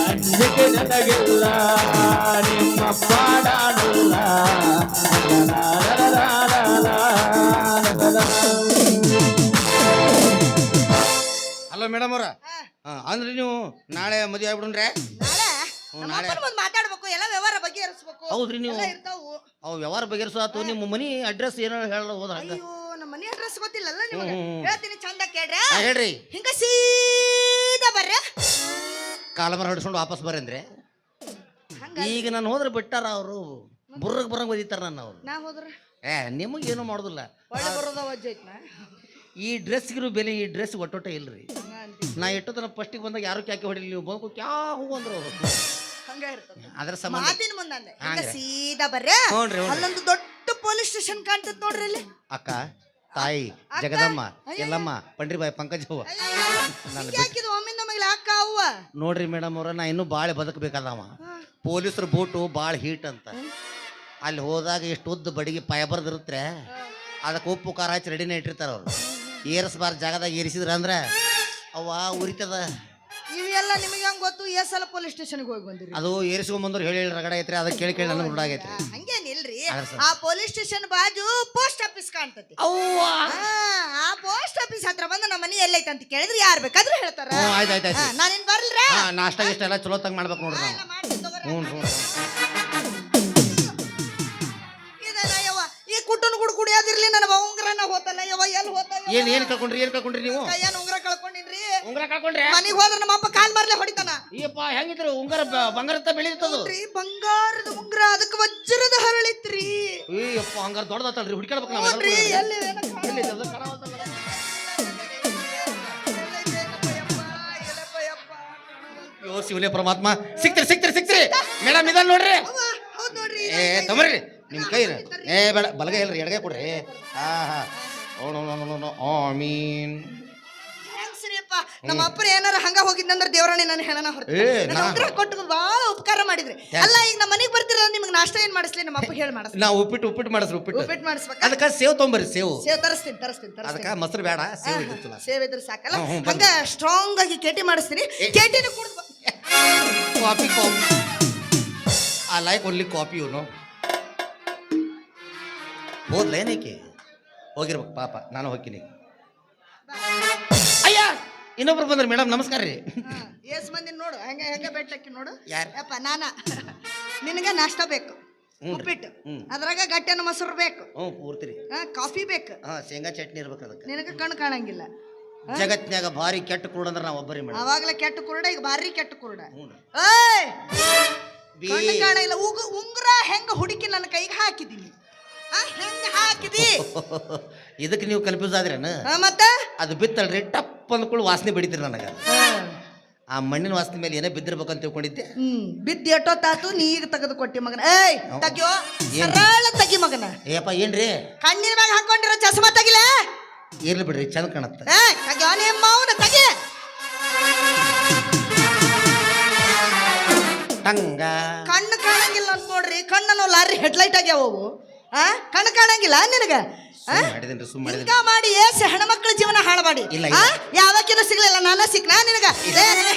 ಅಂಜಿಕೆ ನನಗಿಲ್ಲ ನಿಮ್ಮಪ್ಪ ನಾನಲ್ಲ ಹಲೋ ಮೇಡಮ್ ಅವ್ರ ಅಂದ್ರೆ ನೀವು ನಾಳೆ ಮದುವೆ ಆಗ್ಬಿಡ್ರೆ ನಾಳೆ ಮುಂದೆ ಮಾತಾಡ್ಬೇಕು ಎಲ್ಲ ವ್ಯವಹಾರ ಬಗೆಹರಿಸ್ಬೇಕು. ಹೌದ್ರಿ ನೀವು ಎಲ್ಲ ಇರ್ತಾವು ಅವು ವ್ಯವಹಾರ ಬಗೆಹರಿಸೋದು ನಿಮ್ಮ ಮನಿ ಅಡ್ರೆಸ್ ಏನೋ ಹೇಳ ಹೋದ್ರ ಹಂಗ ಅಯ್ಯೋ ನಮ್ಮ ಮನೆ ಅಡ್ರೆಸ್ ಗೊತ್ತಿಲ್ಲಲ್ಲ ನಿಮಗೆ ಹೇಳ್ತೀನಿ ಚಂದ ಕೇಳ್ರಿ ಹೇಳ್ರಿ ಹಿಂಗ ಸೀದಾ ಬರ್ರಿ ಕಾಲಮರ ಹೊಡ್ಸ್ಕೊಂಡು ವಾಪಸ್ ಬರಂದ್ರೆ ಈಗ ನಾನು ಹೋದ್ರೆ ಬಿಟ್ಟಾರ ಅವರು ಬುರ್ರಗ್ ಬರಂಗ್ ಬದಿತಾರ ನನ್ನ ಅವ್ರು ನಾ ಹೋದ್ರ ನಿಮಗೆ ಏನೂ ಮಾಡೋದಿಲ್ಲ ಒಳ್ಳೆ ಬರೋದ ವಜ್ಜೆ ಐತ್ನಾ ಈ ಡ್ರೆಸ್ಗಿರೋ ಬೆಲೆ ಈ ಡ್ರೆಸ್ ಒಟ್ಟೊಟ್ಟೆ ಇಲ್ರಿ ನಾ ಎಷ್ಟೊತ್ತನ ಫಸ್ಟಿಗೆ ಬಂದಾಗ ಯಾರು ಕ್ಯಾಕೆ ಹೊಡಿಲಿ ನೀವು ಬಂದು ಕ್ಯಾ ಹೂ ಅಂದ್ರು ಅವರು ಹಂಗ ಇರ್ತದೆ ಅದ್ರ ಸಂಬಂಧ ಮಾತಿನ ಮುಂದೆ ಹಿಂಗ ಸೀದಾ ಬರ್ರಿ ಅಲ್ಲೊಂದು ದೊಡ್ಡ ಪೊಲೀಸ್ ಸ್ಟೇಷನ್ ಕಾಣ್ತದ ನೋಡ್ರಿ ಅಲ್ಲಿ ಅಕ್ಕ ತಾಯಿ ಜಗದಮ್ಮ ಎಲ್ಲಮ್ಮ ಪಂಡ್ರಿಬಾಯಿ ಪಂಕಜವ್ವ ಹಾಕಿದ್ ಒಮ್ಮಿಂದ ಮೇಲೆ ಅಕ್ಕ ಅವ್ವ ನೋಡ್ರಿ ಮೇಡಮ್ ಅವ್ರ ನಾ ಇನ್ನೂ ಬಾಳೆ ಬದುಕಬೇಕಾದವ ಪೊಲೀಸರು ಬೋಟು ಭಾಳ ಹೀಟ್ ಅಂತ ಅಲ್ಲಿ ಹೋದಾಗ ಎಷ್ಟು ಉದ್ದ ಬಡಿಗೆ ಪಾಯ ಬರ್ದಿರುತ್ತೆ ಅದಕ್ಕೆ ಉಪ್ಪು ಖಾರ ಹಚ್ಚಿ ರೆಡಿನೇ ಇಟ್ಟಿರ್ತಾರ ಅವ್ರು ಏರಿಸಬಾರ್ದು ಜಾಗದಾಗ ಏರಿಸಿದ್ರ ಅಂದ್ರೆ ಅವ್ವ ಉರಿತದ ಇವೆಲ್ಲ ನಿಮಗೆ ಹಂಗ ಗೊತ್ತು ಎಸ್ ಸಲ ಪೊಲೀಸ್ ಸ್ಟೇಷನ್ಗೆ ಹೋಗಿ ಬಂದಿರಿ ಅದು ಏರಿಸ್ಕೊಂಬಂದ್ರು ಹೇಳಿ ರಗಡ ಐತ್ರಿ ಅದಕ್ಕೆ ಕೇಳಿ ಕೇಳಿ ನನಗೆ ರೂಢಾಗೈತ್ರಿ ಹಂಗೇನಿಲ್ರಿ ಆ ಪೊಲೀಸ್ ಸ್ಟೇಷನ್ ಬಾಜು ಪೋಸ್ಟ್ ಆಫೀಸ್ ಕಾಣ್ತತಿ ಆ ಪೋಸ್ಟ್ ಆಫೀಸ್ ಹತ್ರ ಬಂದು ನಮ್ಮ ಮನೆ ಎಲ್ಲೈತೆ ಅಂತ ಕೇಳಿದ್ರೆ ಯಾರು ಬೇಕಾದ್ರೂ ಹೇಳ್ತಾರ ಆಯ್ತು ನಾನೇನ್ ಬರ್ಲ್ರ ನಾಷ್ಟ ಇಷ್ಟ ಎಲ್ಲ ಚಲೋ ತಂಗ ಮಾಡ್ಬೇಕು ನೋಡ್ರಿ ನಾವು ಹ್ಞೂ ಈ ಕುಟ್ಟನ್ ಗುಡ್ ಕುಡಿಯೋದಿರ್ಲಿ ನನ್ನ ಉಂಗ್ರನ ಹೋತಲ್ಲ ಯವ್ವ ಎಲ್ಲಿ ಹೋತ ಏನ್ ಕಳ್ಕೊಂಡ್ರಿ ನೀವು ಕೈಯನ್ ಉಂಗ್ರ ಕಳ್ಕೊಂಡಿನ್ರಿ ಉಂಗ್ರ ಕಳ್ಕೊಂಡ್ರೆ ಮನಿಗ್ ಹೋದ್ರ ನಮ್ಮ ಅಪ್ಪ ಕಾಲ್ ಮಾರ್ಲೆ ಹೊಡಿತಾನ ಅಯ್ಯಪ್ಪ ಹೆಂಗಿದ್ರು ಉಂಗರ ಬಂಗಾರತ್ತ ಬೆಳೀತದ ಬಂಗಾರದ ಉಂಗ್ರ ಅದಕ್ಕೆ ವಜ್ರದ ಹರಳಿತ್ರಿ ಅಯ್ಯಪ್ಪ ಹಂಗಾರ ದೊಡ್ಡದತ್ತಲ್ರಿ ಹುಡುಕಾಡ್ಬೇಕು ನಾವು ಎಲ್ಲಿ ಯೋ ಶಿವನೇ ಪರಮಾತ್ಮ ಸಿಕ್ತಿರಿ ಮೇಡಮ್ ಇದನ್ನ ನೋಡ್ರಿ ತಮರ್ರಿ ನಿಮ್ ಕೈ ಬೇಡ ಬಲಗೈ ಇಲ್ರಿ ಎಡಗೈ ಕೊಡ್ರಿ ಮೀನ್ ನಮ್ಮ ಅಪ್ಪರ ಏನಾರ ಹಂಗ ಹೋಗಿದ್ದಂದ್ರ ದೇವರಾಣಿ ನನ್ನ ಹೆಣನ ಹೊರತು ಕೊಟ್ಟು ಬಹಳ ಉಪಕಾರ ಮಾಡಿದ್ರಿ ಅಲ್ಲ ಈಗ ನಮ್ಮ ಮನೆಗೆ ಬರ್ತಿರ ನಿಮ್ಗೆ ನಾಷ್ಟ ಏನ್ ಮಾಡಿಸ್ಲಿ ನಮ್ಮ ಅಪ್ಪ ಹೇಳಿ ಮಾಡಿಸ್ ನಾವು ಉಪ್ಪಿಟ್ಟು ಮಾಡಿಸ್ರಿ ಉಪ್ಪಿಟ್ಟು ಮಾಡಿಸ್ಬೇಕು ಅದಕ್ಕೆ ಸೇವ್ ತೊಂಬರ್ರಿ ಸೇವ್ ತರಿಸ್ತೀನಿ ಅದಕ್ಕೆ ಮೊಸರು ಬೇಡ ಸೇವ್ ಇದ್ದಿತ್ತು ಸೇವ್ ಇದ್ರೆ ಸಾಕಲ್ಲ ಹಂಗ ಸ್ಟ್ರಾಂಗ್ ಆಗಿ ಕೇಟಿ ಮಾಡಿಸ್ತೀನಿ ಕೇಟಿನ ಕುಡ್ದು coffee I like only coffee ಇವನು ಹೋದ್ಲ ಏನಕ್ಕೆ ಹೋಗಿರ್ಬೇಕು ಪಾಪ ನಾನು ಹೋಗ್ತೀನಿ ಅಯ್ಯ ಇನ್ನೊಬ್ರು ಬಂದ್ರಿ ಮೇಡಮ್ ನಮಸ್ಕಾರ ರೀ ಎಸ್ ಮಂದಿ ನೋಡು ಹೆಂಗ ಬೆಟ್ಟಕ್ಕೆ ನೋಡು ಯಾರು? ಯಪ್ಪ ನಿನಗೆ ನಾಷ್ಟ ಬೇಕು ಉಪ್ಪಿಟ್ಟು ಅದ್ರಾಗ ಗಟ್ಟೆನ ಮೊಸರು ಬೇಕು ಹ್ಞೂ ಪೂರ್ತಿ ರೀ ಕಾಫಿ ಬೇಕು ಶೇಂಗಾ ಚಟ್ನಿ ಇರ್ಬೇಕು ಅದಕ್ಕೆ ನಿನಗೆ ಕಣ್ಣು ಕಾಣಂಗಿಲ್ಲ ಜಗತ್ನ್ಯಾಗ ಭಾರಿ ಕೆಟ್ಟ ಕುರುಡ ಅಂದ್ರೆ ನಾವು ಒಬ್ಬರಿ ಮೇಡಮ್ ಅವಾಗಲೇ ಕೆಟ್ಟ ಕುರುಡ ಈಗ ಭಾರಿ ಕೆಟ್ಟ ಕುರುಡ ಹ್ಞೂ ಏಯ್ ಕಣ್ಣು ಕಾಣಂಗಿಲ್ಲ ಉಂಗುರ ಹೆಂಗ ಹುಡುಕಿ ನನ್ನ ಕೈಗೆ ಹಾಕಿದೀನಿ ಹೆಂಗ ಹಾಕಿದಿ ಇದಕ್ಕೆ ನೀವು ಕನ್ಫ್ಯೂಸ್ ಆದ್ರೇನ ಮತ್ತ ಅದು ಬಿತ್ತಲ್ರಿ ಟಪ್ ಅಂದ್ಕೊಳ್ಳಿ ವಾಸನೆ ಬಿಡಿತೀರಿ ನನಗೆ ಆ ಮಣ್ಣಿನ ವಾಸನೆ ಮೇಲೆ ಏನೋ ಬಿದ್ದಿರ್ಬೇಕಂತ ತಿಳ್ಕೊಂಡಿದ್ದೆ ಬಿದ್ದು ಎಷ್ಟೊತ್ತಾತು ನೀ ಈಗ ತೆಗೆದು ಕೊಟ್ಟಿ ಮಗನ ಏಯ್ ತೆಗಿಯೋ ಸರಳ ತೆಗಿ ಮಗನ ಏಪ್ಪ ಏನ್ರಿ ಕಣ್ಣಿನ ಮ್ಯಾಗ ಹಾಕೊಂಡಿರೋ ಚಸ್ಮಾ ತೆಗಿಲ ಇರ್ಲಿ ಬಿಡ್ರಿ ಚಂದ ಕಾಣತ್ತ ತೆಗಿಯೋ ನಿಮ್ಮ ಅವನ ತೆಗಿ ಹಂಗ ಕಣ್ಣು ಕಾಣಂಗಿಲ್ಲ ಅಂತ ನೋಡ್ರಿ ಕಣ್ಣನ್ನು ಲಾರಿ ಹೆಡ್ಲೈಟ್ ಆಗ್ಯಾವ ಅವು ಕಣ್ಣು ಕಾಣಂಗಿಲ್ಲ ನಿನಗ ಮಾಡಿದೇನ್ರಿ ಸುಮ್ಮನೆ ಹಿಂಗ ಮಾಡಿ ಏಸ್ ಹೆಣ್ಮಕ್ಳ ಜೀವನ ಹಾಳು ಮಾಡಿ ಇಲ್ಲ, ಯಾವಕ್ಕಿನ ಸಿಗ್ಲಿಲ್ಲ ನಾನ ಸಿಕ್ನಾ ನಿನಗ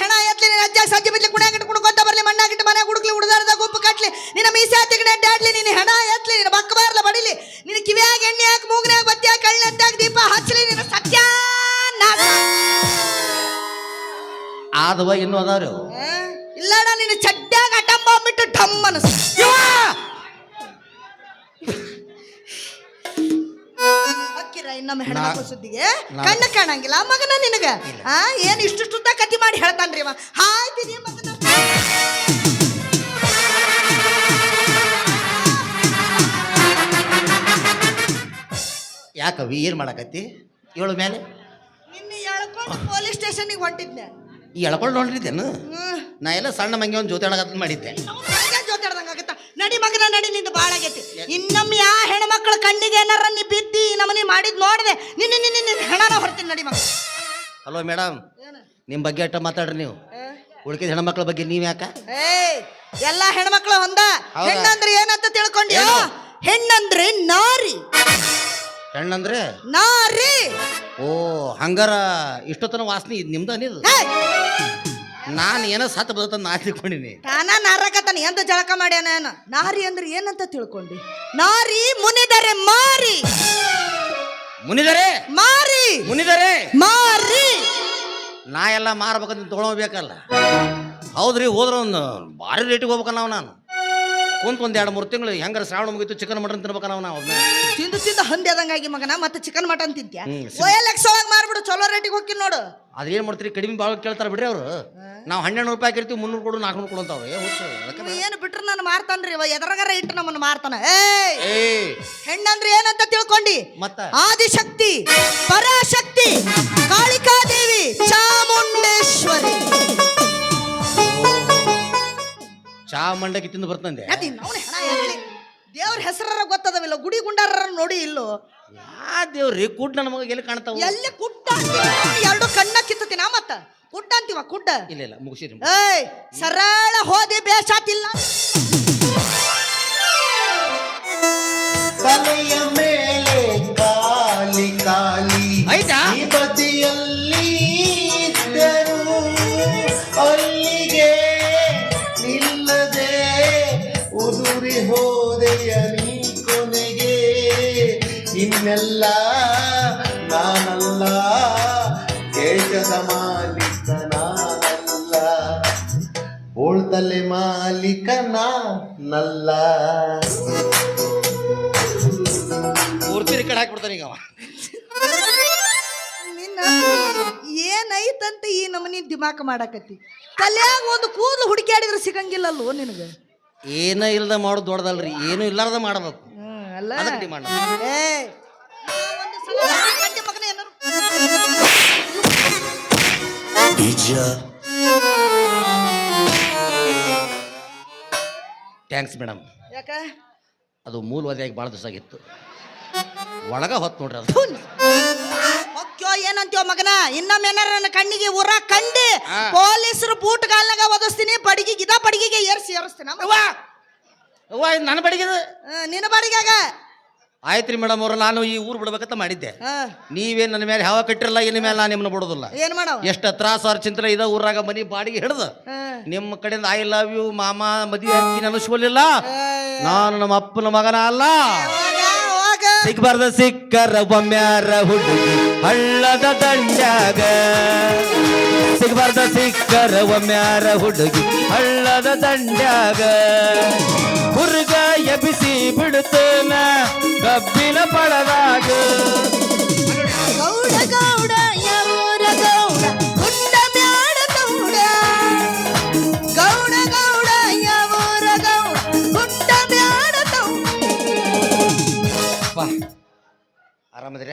ಹೆಣ ಎತ್ಲಿ ನಿನ್ನ ಅಜ್ಜ ಸಜ್ಜೆ ಬಿಡ್ಲಿ ಕುಡಿಯಾಗಿಟ್ಟು ಕುಡ್ಕೊಂತ ಬರ್ಲಿ ಮಣ್ಣಾಗಿಟ್ಟು ಮನೆ ಹುಡುಕ್ಲಿ ಉಡ್ದಾರ್ದ ಗುಂಪು ಕಟ್ಲಿ ನಿನ್ನ ಮೀಸೆ ತೆಗಡೆ ಅಡ್ಡಾಡ್ಲಿ ನಿನ್ನ ಹೆಣ ಎತ್ಲಿ ನಿನ್ನ ಬಕ್ಕ ಬಾರ್ಲ ಬಡಿಲಿ ನಿನ್ನ ಕಿವಿಯಾಗ ಎಣ್ಣೆ ಹಾಕಿ ಮೂಗ್ನ್ಯಾಗ ಬತ್ತಿ ಹಾಕಿ ಕಳ್ಳೆತ್ತಾಗ ದೀಪ ಹಚ್ಚಲಿ ನಿನ್ನ ಸತ್ಯ ಆದವ ಇನ್ನೂ ಅದಾವ್ರಿ ಇಲ್ಲಡ ನಿನ್ನ ಚಡ್ಡ್ಯಾಗ ಅಟಂಬ ಬಿಟ್ಟು ಢಮ್ ಅನಸ್ ಇನ್ನೊಮ್ಮೆ ಹೆಣ್ಮಕ್ಳ ಸುದ್ದಿಗೆ ಕಣ್ಣು ಕಾಣಂಗಿಲ್ಲ ಮಗನ ನಿನಗ ಏನ್ ಇಷ್ಟು ಕತಿ ಮಾಡಿ ಹೇಳ್ತಾನ್ರಿ ಅವ ಹಾಯ್ತೀನಿ ಮಗನ ಯಾಕವಿ ಏನ್ ಮಾಡಕತ್ತಿ ಏಳು ಮೇಲೆ ನಿನ್ನ ಎಳ್ಕೊಂಡು ಪೊಲೀಸ್ ಸ್ಟೇಷನ್ಗೆ ಹೊಂಟಿದ್ದೆ ಈ ಎಳ್ಕೊಂಡು ನೋಡಿದ್ದೇನು ನಾ ಎಲ್ಲ ಸಣ್ಣ ಮಂಗೆ ಒಂದು ಜೊತೆ ಮಾಡಿದ್ದೆ ಜೊತೆಡ್ದಂಗಾಗತ್ತ ನಡಿ ಮಗನ ನಡಿ ನಿಂದು ಬಾಳ ಆಗೈತಿ ಇನ್ನೊಮ್ಮೆ ಯಾ ಹೆಣ್ಮಕ್ಳ ಕಣ್ಣಿಗೆ ಏನಾರ ನೀ ಬಿದ್ದಿ ನಮ್ಮನಿ ಮಾಡಿದ್ ನೋಡಿದೆ ನಿನ್ನ ಹೆಣನ ಹೊರ್ತೀನಿ ನಡಿ ಮಗ ಹಲೋ ಮೇಡಮ್ ನಿಮ್ಮ ಬಗ್ಗೆ ಅಟ್ಟ ಮಾತಾಡ್ರಿ ನೀವು ಉಳ್ಕಿದ ಹೆಣ್ಮಕ್ಳ ಬಗ್ಗೆ ನೀವ್ ಯಾಕ ಎಲ್ಲಾ ಹೆಣ್ಮಕ್ಳು ಹೊಂದ ಹೆಣ್ಣಂದ್ರೆ ಏನಂತ ತಿಳ್ಕೊಂಡ್ಯೋ ಹೆಣ್ಣಂದ್ರೆ ನಾರಿ ಹೆಣ್ಣಂದ್ರೆ ನಾರಿ ಓ ಹಂಗಾರ ಇಷ್ಟೊತ್ತನ ವಾಸನೆ ನಿಮ್ದ ನೀದು ನಾನು ಏನೋ ಸತ್ತ ಬದತ ನಾ ತಿಳ್ಕೊಂಡಿನಿ ತಾನ ನಾರಕತಾನ ಎಂತ ಜಳಕ ಮಾಡ್ಯಾನ ನಾರಿ ಅಂದ್ರೆ ಏನಂತ ತಿಳ್ಕೊಂಡಿ ನಾರಿ ಮುನಿದರೆ ಮಾರಿ ಮುನಿದರೆ ಮಾರಿ ಮುನಿದರೆ ಮಾರಿ ನಾ ಎಲ್ಲ ಮಾರ್ಬೇಕಂತ ತೊಗೊಳ್ಬೇಕಲ್ಲ ಹೌದ್ರಿ ಹೋದ್ರ ಒಂದು ಭಾರಿ ರೇಟಿಗೆ ಹೋಗ್ಬೇಕಲ್ಲ ನಾನು ಕುಂತ ಒಂದ್ 2-3 ತಿಂಗಳು ಹೆಂಗಾರ ಶ್ರಾವಣ ಮುಗಿತು ಚಿಕನ್ ಮಟನ್ ತಿನ್ಬೇಕ ನಾವು ತಿಂದು ಹಂದಿ ಆದಂಗಾಗಿ ಮಗನ ಮತ್ತೆ ಚಿಕನ್ ಮಟನ್ ತಿಂತ್ಯಾ OLX ಒಳಗೆ ಮಾರ್ಬಿಡು ಚಲೋ ರೇಟಿಗೆ ಹೋಗಿ ನೋಡು ಅದೇನ್ ಮಾಡ್ತೀರಿ ಕಡಿಮೆ ಭಾಳ ಕೇಳ್ತಾರ ಬಿಡ್ರಿ ಅವ್ರು ನಾವು 1200 ರೂಪಾಯಿ ಹಾಕಿರ್ತೀವಿ 300 ಕೊಡು 400 ಕೊಡು ಅಂತಾವ್ರೆ ಏನು ಬಿಟ್ರು ನಾನು ಮಾರ್ತಾನ್ರಿ ಎದರಗಾರ ಇಟ್ಟು ನಮ್ಮನ್ನು ಮಾರ್ತಾನ ಹೆಣ್ಣಂದ್ರೆ ಏನಂತ ತಿಳ್ಕೊಂಡಿ ಮತ್ತ ಆದಿಶಕ್ತಿ ಪರಾಶಕ್ತಿ ಕಾಳಿಕಾದೇವಿ ಚಾಮುಂಡೇಶ್ವರಿ ಚಾ ಮಂಡಕ್ಕಿ ತಿಂದು ಬರ್ತಂದೆ ದೇವ್ರ ಹೆಸರ ಗೊತ್ತದವಿಲ್ಲ ಗುಡಿ ಗುಂಡಾರ ನೋಡಿ ಇಲ್ಲೋ ಯಾ ದೇವ್ರಿ ಕುಡ್ ನನ್ನ ಮಗ ಎಲ್ಲಿ ಕಾಣ್ತಾವ ಎಲ್ಲಿ ಕುಟ್ಟ ಎರಡು ಕಣ್ಣ ಕಿತ್ತತಿನ ಮತ್ತ ಕುಡ್ಡ ಅಂತೀವ ಕುಡ್ಡ ಇಲ್ಲ ಮುಗಿಸಿರಿ ಸರಳ ಹೋದಿ ಬೇಸಾತಿಲ್ಲ ತಲೆಯ ಮೇಲೆ ಕಾಲಿ ಕಾಲಿ ಆಯ್ತಾ ಈ ಬದಿಯಲ್ಲಿ ಇದ್ದರು ಅಲ್ಲಿಗೆ ನಿಲ್ಲದೆ ಉದುರಿ ಹೋದೆಯ ನೀ ಕೊನೆಗೆ ಇನ್ನೆಲ್ಲ ನಾನಲ್ಲ ದೇಶದ ಮಾಲೀಕ ನಾನಲ್ಲ ಓಳ್ತಲೆ ಮಾಲೀಕ ನಾನಲ್ಲ ಪೂರ್ತಿ ಕಡೆ ಹಾಕ್ಬಿಡ್ತಾನೆ ಈಗ ಅವ ನಿನ್ನ ಏನೈತಂತ ಈ ನಮನಿ ದಿಮಾಕ ಮಾಡಾಕತ್ತಿ ತಲ್ಯಾಗ ಒಂದು ಕೂದಲು ಹುಡುಕ್ಯಾಡಿದ್ರೆ ಸಿಗಂಗಿಲ್ಲಲ್ಲೋ ನಿನಗ ಏನ ಇಲ್ದ ಮಾಡೋದು ದೊಡ್ಡದಲ್ರಿ ಏನು ಇಲ್ಲಾರ್ದ ಮಾಡಬೇಕು ಅಲ್ಲ ಅದಕ್ಕೆ ಡಿಮಾಂಡ್ ಥ್ಯಾಂಕ್ಸ್ ಮೇಡಮ್ ಯಾಕ ಅದು ಮೂಲವಾದಿಯಾಗಿ ಭಾಳ ದಿವಸ ಆಗಿತ್ತು ಒಳಗ ಹೊತ್ತು ನೋಡ್ರಿ ಅದು ಹೊಕ್ಕ್ಯೋ ಏನಂತೀವ ಮಗನ ಇನ್ನೊಮ್ಮೆ ಏನಾರ ನನ್ನ ಕಣ್ಣಿಗೆ ಉರ ಕಂಡಿ ಪೊಲೀಸರು ಬೂಟ್ ಗಾಲ್ನಾಗ ಒದಸ್ತೀನಿ ಬಡಿಗೆಗೆ ಏರ್ಸ್ತೀನಿ ಅವ್ವ ಇದು ನನ್ನ ಬಡಿಗೆ ನಿನ್ನ ಬಡಿಗಾಗ ಆಯ್ತ್ರಿ ಮೇಡಮ್ ಅವ್ರ ನಾನು ಈ ಊರು ಬಿಡ್ಬೇಕಂತ ಮಾಡಿದ್ದೆ. ಹಾ ನೀವೇನ್ ನನ್ನ ಮೇಲೆ ಯಾವ ಕಟ್ಟಿರಲ್ಲ, ಇನ್ನು ಮೇಲೆ ನಾನು ನಿಮ್ಮನ್ನ ಬಿಡೋದಿಲ್ಲ. ಏನ್ ಮಾಡವ ಎಷ್ಟ ತ್ರಾಸ ಚಿಂತನೆ ಇದ ಊರಾಗ ಮನಿ ಬಾಡಿಗೆ ಹಿಡ್ದು ನಿಮ್ಮ ಕಡೆಯಿಂದ ಐ ಲವ್ ಯು ಮಾಮ ಮದುವೆ ಹಾಕಿ ಅನಿಸ್ಕೊಲಿಲ್ಲ. ನಾನು ನಮ್ಮ ಅಪ್ಪನ ಮಗನ ಅಲ್ಲ. ಸಿಗ್ಬಾರ್ದ ಸಿಕ್ಕರ ಒಮ್ಮ್ಯಾರ ಹುಡುಗಿ ಹಳ್ಳದ ದಂಡ್ಯಾಗ, ಸಿಗ್ಬಾರ್ದ ಸಿಕ್ಕರ ಒಮ್ಮ್ಯಾರ ಹುಡುಗಿ ಹಳ್ಳದ ದಂಡ್ಯಾಗ, ಹುರ್ಗ ಎಬಿಸಿ ಬಿಡುತ್ತೇನ ಕಬ್ಬಿನ ಪಳದಾಗ. ಗೌಡ ಗೌಡ ಯಾವೂರ ಗೌಡ ಗುಡ್ಡ ಬ್ಯಾಡ ಗೌಡ, ಗೌಡ ಗೌಡ ಯಾವೂರ ಗೌಡ ಗುಡ್ಡ ಬ್ಯಾಡ ಗೌಡ. ಆರಾಮದಿರ?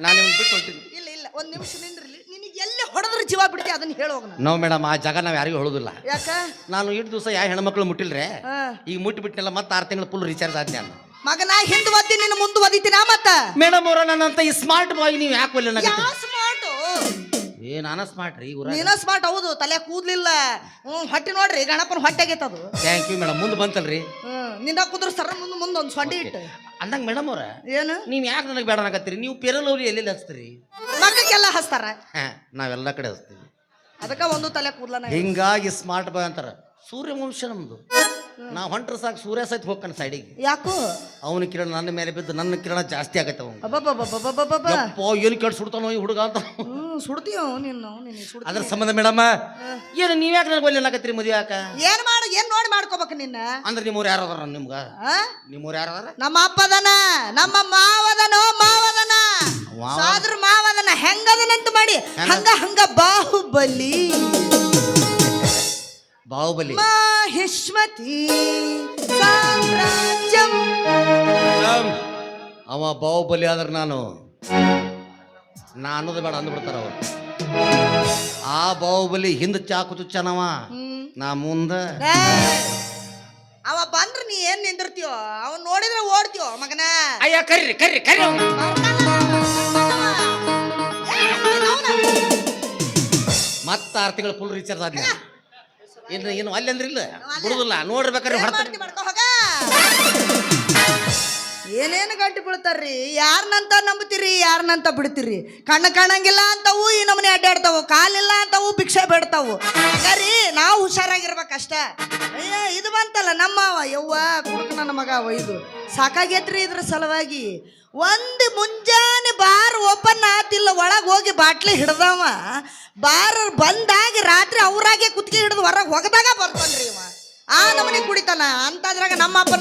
ನಾನು ನಿಮ್ಗೆ ಬಿಟ್ಟು ಹೊಂಟಿನಿ. ಇಲ್ಲ ಇಲ್ಲ ಒಂದ್ ನಿಮಿಷ ನಿಂದ್ರಿಲಿ. ನಿನಗೆ ಎಲ್ಲಿ ಹೊಡೆದ್ರೆ ಜೀವ ಬಿಡ್ತಿ ಅದನ್ನ ಹೇಳೋಗ. ನೋ ಮೇಡಮ್, ಆ ಜಾಗ ನಾವು ಯಾರಿಗೂ ಹೇಳೋದಿಲ್ಲ. ಯಾಕ? ನಾನು ಇಷ್ಟು ದಿವಸ ಯಾವ ಹೆಣ್ಮಕ್ಳು ಮುಟ್ಟಿಲ್ರೆ, ಹಾ. ಈಗ ಮುಟ್ಟಿಬಿಟ್ಟಿನಲ್ಲ, ಮತ್ತೆ 6 ತಿಂಗಳು ಫುಲ್ ರೀಚಾರ್ಜ್ ಆದ್ ನಾನು. ಮಗನ ಹಿಂದ್ ಒದ್ದಿ ನಿನ್ನ ಮುಂದ್ ಒದಿತೀನ ಮತ್ತ. ಮೇಡಮ್ ಅವ್ರ ನನ್ನಂತ ಈ ಸ್ಮಾರ್ಟ್ ಬಾಯ್ ನೀವು ಯಾಕೆ ಒಲ್ಲ? ಯಾ ಸ್ಮಾರ್ಟ್? ಏ ನಾನ ಸ್ಮಾರ್ಟ್ ರೀ ಊರ. ನೀನ ಸ್ಮಾರ್ಟ್ ಹೌದು, ತಲೆ ಕೂದ್ಲಿಲ್ಲ. ಹೊಟ್ಟೆ ನೋಡ್ರಿ ಗಣಪನ ಹೊಟ್ಟೆ ಆಗೈತದು. Thank you madam. ಮುಂದೆ ಬಂತಲ್ರಿ ನಿನ್ನ ಕುದ್ರ ಸರ ಮುಂದೆ ಒಂದು ಸೊಂಡಿ ಇಟ್ಟು ಅಂದಂಗ ಮೇಡಮ್ ಅವ್ರ ಏನು ನೀವು ಯಾಕೆ ನನಗೆ ಬೇಡ ಅನ್ನಕತ್ತೀರಿ? ನೀವು ಪೇರಲವ್ರಿ ಎಲ್ಲೆಲ್ಲಿ ಹಚ್ತೀರಿ? ಮಕ್ಕಕ್ಕೆಲ್ಲ ಹಚ್ತಾರ, ನಾವೆಲ್ಲ ಕಡೆ ಹಚ್ತೀವಿ. ಅದಕ್ಕ ಒಂದು ತಲೆ ಕೂದ್ಲನ. ಹಿಂಗಾಗಿ ಸ್ಮಾರ್ಟ್ ಬಾಯ್ ಅಂತಾರ. ಸೂರ್ಯವಂಶ ನಮ್ದು. ನಾವು ಹೊಂಟ್ರ ಸಾಕು ಸೂರ್ಯ ಸಹಿತ ಹೋಗ್ತಾನೆ ಸೈಡಿಗೆ. ಯಾಕೋ ಅವನ ಕಿರಣ ನನ್ನ ಮೇಲೆ ಬಿದ್ದು ನನ್ನ ಕಿರಣ ಜಾಸ್ತಿ ಆಗತ್ತೆ. ಅವ್ನು ಅಬ್ಬಬ್ಬಬ್ಬಬ್ಬಬ್ಬಬ್ಬ. ಯಪ್ಪೋ ಏನು ಕೆಟ್ಟು ಸುಡ್ತಾನೋ ಈ ಹುಡುಗ ಅಂತ. ಸುಡ್ತೀಯೋ ನೀನು ಸುಡ್ತೀಯ. ಅದ್ರ ಸಂಬಂಧ ಮೇಡಮ್ ಏನು ನೀವ್ಯಾಕೆ ನನಗೆ ಒಳ್ಳೆ ಅನ್ನಕತ್ತೀರಿ? ಮದುವೆ ಯಾಕ? ಏನ್ ನೋಡಿ ಮಾಡ್ಕೋಬೇಕು ನಿನ್ನ? ಅಂದ್ರೆ ನಿಮ್ಮವ್ರು ಯಾರು ಅದಾರ? ನಿಮ್ಗ ಆ? ನಿಮ್ಮವ್ರು ಯಾರು ಅದಾರ? ನಮ್ಮ ಅಪ್ಪದನ, ನಮ್ಮ ಮಾವದನೋ ಮಾವದನ, ವಾವ. ಸಾದ್ರ ಮಾವದನ. ಹೆಂಗದನಂತ ಮಾಡಿ ಹಂಗ ಬಾಹುಬಲಿ ಬಾಹುಬಲಿ ಮಾಹಿಷ್ಮತಿ ಸಾಮ್ರಾಜ್ಯಂ. ಅವ ಬಾಹುಬಲಿ ಆದ್ರೆ ನಾನು ಅನ್ನೋದು ಬೇಡ ಅಂದ್ಬಿಡ್ತಾರ ಅವ್ರು. ಆ ಬಾಹುಬಲಿ ಹಿಂದ ಚಾಕು ಚುಚ್ಚನವ, ನಾ ಮುಂದ. ಅವ ಬಂದ್ರ ನೀ ಏನ್ ನಿಂದಿರ್ತೀಯೋ? ಅವನ್ ನೋಡಿದ್ರೆ ಓಡ್ತೀಯೋ ಮಗನ. ಅಯ್ಯ ಕರ್ರಿ ಕರ್ರಿ ಕರ್ರಿ ಅವ್ನ. ಮತ್ತ 6 ತಿಂಗಳು ಫುಲ್ ರೀಚಾರ್ಜ್ ಆದ್ನ. ಏನು ಅಲ್ಲಿ ಅಂದ್ರೆ ಇಲ್ಲ ಬಿಡುದಿಲ್ಲ. ನೋಡ್ಬೇಕಾದ್ರೆ ಹೊಡ್ತಾರೆ. ಏನೇನು ಗಂಟು ಬೀಳ್ತಾರ್ರಿ? ಯಾರನ್ನಂತ ನಂಬ್ತೀರಿ, ಯಾರನ್ನಂತ ಬಿಡ್ತೀರಿ? ಕಣ್ಣು ಕಾಣಂಗಿಲ್ಲ ಅಂತವು ಈ ನಮ್ಮನೆ ಅಡ್ಡಾಡ್ತಾವು, ಕಾಲಿಲ್ಲ ಅಂತವು ಭಿಕ್ಷೆ ಬೇಡ್ತಾವು. ಹಂಗಾರಿ ನಾವು ಹುಷಾರಾಗಿರ್ಬೇಕಷ್ಟ. ಅಯ್ಯ ಇದು ಬಂತಲ್ಲ ನಮ್ಮವ, ಯವ್ವ ಕುಡುಕ ನನ್ನ ಮಗ ಅವ. ಇದು ಸಾಕಾಗೈತ್ರಿ. ಇದ್ರ ಸಲುವಾಗಿ ಒಂದು ಮುಂಜಾನೆ ಬಾರ್ ಓಪನ್ ಆತಿಲ್ಲ, ಒಳಗೆ ಹೋಗಿ ಬಾಟ್ಲಿ ಹಿಡ್ದವ. ಬಾರ್ ಬಂದಾಗಿ ರಾತ್ರಿ ಅವ್ರಾಗೆ ಕುತ್ಕೆ ಹಿಡಿದು ಹೊರಗೆ ಹೋಗದಾಗ ಬರ್ತಾನ್ರಿ ಇವ. ಆ ನಮ್ಮನೆ ಕುಡಿತಾನ ಅಂತದ್ರಾಗ ನಮ್ಮ ಅಪ್ಪನ